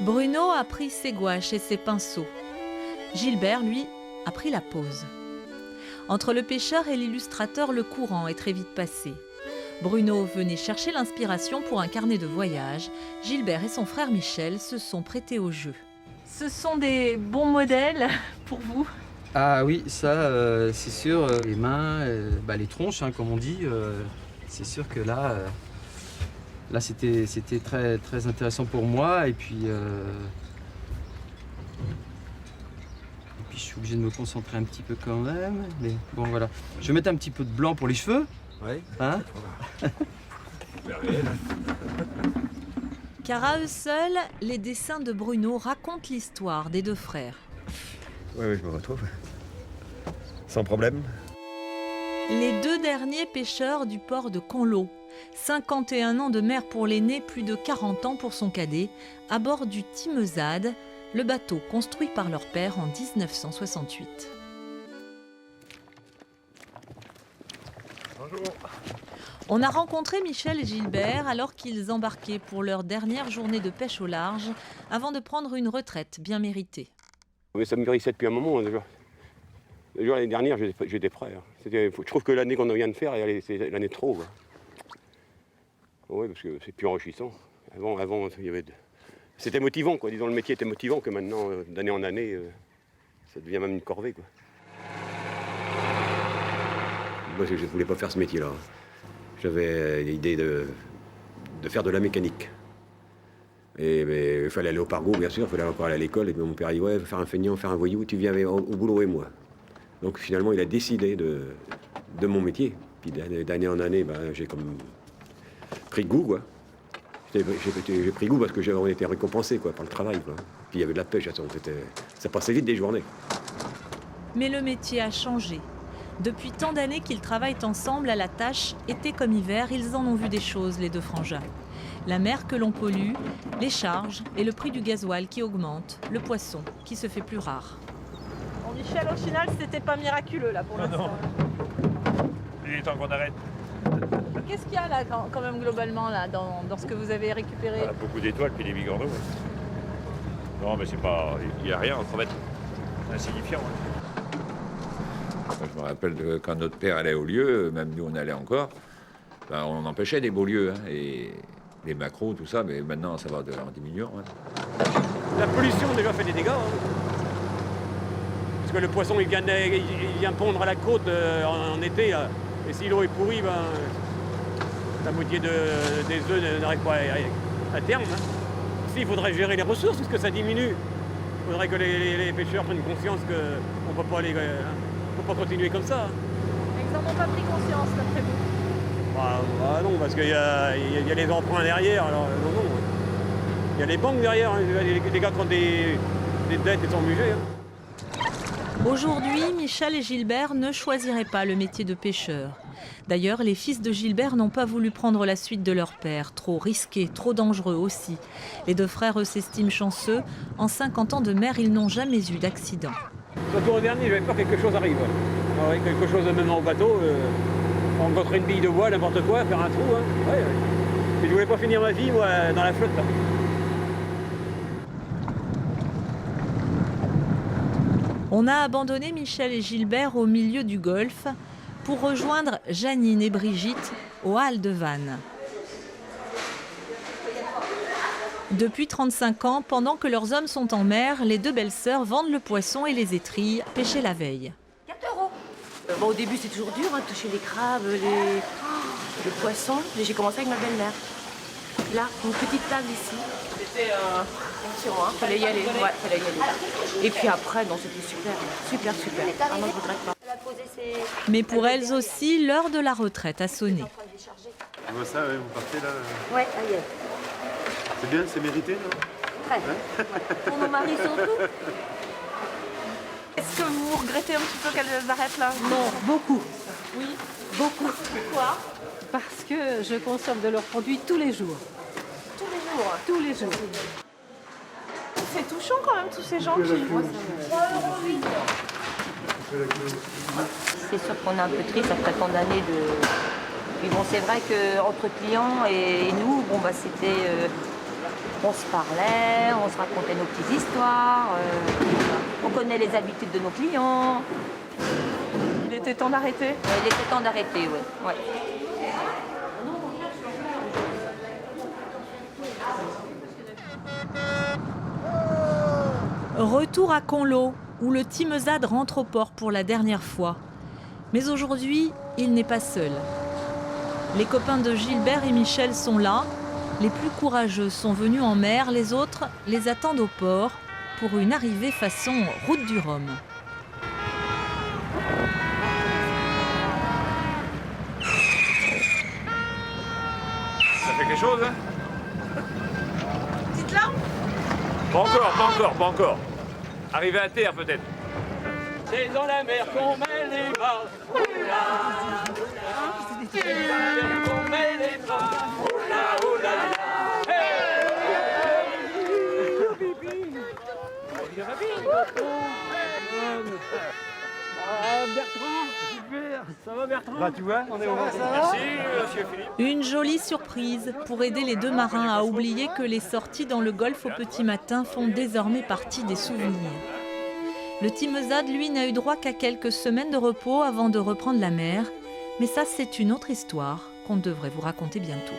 Bruno a pris ses gouaches et ses pinceaux. Gilbert, lui, a pris la pause. Entre le pêcheur et l'illustrateur, le courant est très vite passé. Bruno venait chercher l'inspiration pour un carnet de voyage. Gilbert et son frère Michel se sont prêtés au jeu. Ce sont des bons modèles pour vous? Ah oui, ça, c'est sûr. Les mains, les tronches, hein, comme on dit. C'est sûr que là, c'était très, très intéressant pour moi. Et puis, je suis obligé de me concentrer un petit peu quand même. Mais bon, voilà. Je vais mettre un petit peu de blanc pour les cheveux. Oui. Hein? Car à eux seuls, les dessins de Bruno racontent l'histoire des deux frères. Oui, je me retrouve. Sans problème. Les deux derniers pêcheurs du port de Conlo. 51 ans de mer pour l'aîné, plus de 40 ans pour son cadet, à bord du Timezade, le bateau construit par leur père en 1968. Bonjour. On a rencontré Michel et Gilbert alors qu'ils embarquaient pour leur dernière journée de pêche au large, avant de prendre une retraite bien méritée. Mais ça me mûrissait depuis un moment déjà. Déjà l'année dernière, j'étais prêt. Je trouve que l'année qu'on vient de faire, c'est l'année de trop. Oui, parce que c'est plus enrichissant. Avant c'était motivant, quoi. Disons, le métier était motivant, que maintenant, d'année en année, ça devient même une corvée, quoi. Moi, je ne voulais pas faire ce métier-là. J'avais l'idée de faire de la mécanique. Mais il fallait aller au Pargo, bien sûr, il fallait encore aller à l'école. Et mon père a dit, ouais, faire un feignant, faire un voyou, tu viens au boulot et moi. Donc finalement, il a décidé de mon métier. Puis d'année en année, j'ai comme pris goût, quoi. J'ai pris goût parce que on était récompensé, quoi, par le travail, quoi. Puis il y avait de la pêche, ça passait vite des journées. Mais le métier a changé. Depuis tant d'années qu'ils travaillent ensemble à la tâche, été comme hiver, ils en ont vu des choses, les deux frangins. La mer que l'on pollue, les charges et le prix du gasoil qui augmente, le poisson qui se fait plus rare. Bon, Michel, au final, c'était pas miraculeux là pour l'instant. Il est temps qu'on arrête. Qu'est-ce qu'il y a là quand même globalement là, dans ce que vous avez récupéré? Beaucoup d'étoiles puis des bigorneaux. Non, mais c'est pas. Il n'y a rien en crevette. C'est insignifiant. Je me rappelle que quand notre père allait au lieu, même nous on allait encore, on empêchait des beaux lieux, hein, et les macros, tout ça, mais maintenant ça va en diminuant. Hein. La pollution déjà fait des dégâts. Hein. Parce que le poisson il vient pondre à la côte en été, là. Et si l'eau est pourrie, la moitié des œufs n'arrive pas à terme. Hein. Si, il faudrait gérer les ressources, parce que ça diminue. Il faudrait que les pêcheurs prennent conscience qu'on ne peut pas aller. Faut pas continuer comme ça. Ils n'en ont pas pris conscience, d'après vous? Non, parce qu'il y a les emprunts derrière. Alors, non. Il y a les banques derrière. Hein. Les gars qui ont des dettes, ils sont obligés. Hein. Aujourd'hui, Michel et Gilbert ne choisiraient pas le métier de pêcheur. D'ailleurs, les fils de Gilbert n'ont pas voulu prendre la suite de leur père. Trop risqué, trop dangereux aussi. Les deux frères, eux, s'estiment chanceux. En 50 ans de mer, ils n'ont jamais eu d'accident. Surtout au dernier, j'avais peur que quelque chose arrive. Ouais, quelque chose même au bateau, rencontrer une bille de bois, n'importe quoi, faire un trou. Hein. Ouais. Et je voulais pas finir ma vie, moi, dans la flotte. Là. On a abandonné Michel et Gilbert au milieu du golfe pour rejoindre Janine et Brigitte aux Halles de Vannes. Depuis 35 ans, pendant que leurs hommes sont en mer, les deux belles-sœurs vendent le poisson et les étrilles pêchées la veille. 4 €. Au début, c'est toujours dur, hein, de toucher les crabes, le poisson. Mais j'ai commencé avec ma belle-mère. Là, une petite table ici. C'était fallait y aller. Ouais, fallait y aller. Et puis après, non, c'était super. Ah non, je regrette pas. Mais pour elles aussi, l'heure de la retraite a sonné. Tu vois ça, ouais, vous partez là. Ouais, aïe. C'est bien, c'est mérité, non? Très. Pour nos maris surtout. Est-ce que vous regrettez un petit peu qu'elles arrêtent là? Non, beaucoup. Oui. Beaucoup. Pourquoi? Parce que je consomme de leurs produits tous les jours. Tous les jours. Tous les jours. C'est touchant quand même tous ces gens qui... C'est sûr qu'on est un peu triste après tant d'années de... Puis bon, c'est vrai qu'entre clients et nous, bon, c'était On se parlait, on se racontait nos petites histoires, on connaît les habitudes de nos clients. Il était temps d'arrêter. Il était temps d'arrêter, oui. Ouais. Retour à Conlo, où le Timezad rentre au port pour la dernière fois. Mais aujourd'hui, il n'est pas seul. Les copains de Gilbert et Michel sont là. Les plus courageux sont venus en mer, les autres les attendent au port pour une arrivée façon route du Rhum. Ça fait quelque chose, hein? Dites-là. Pas encore. Arrivé à terre, peut-être. C'est dans la mer qu'on met les bras. C'est dans la mer qu'on met les bras. Bertrand, super, ça va Bertrand? Bah tu vois, on est au Merci monsieur Philippe. Une jolie surprise pour aider les deux marins à oublier que les sorties dans le golfe au petit matin font désormais partie des souvenirs. Le Timezad, lui, n'a eu droit qu'à quelques semaines de repos avant de reprendre la mer. Mais ça, c'est une autre histoire qu'on devrait vous raconter bientôt.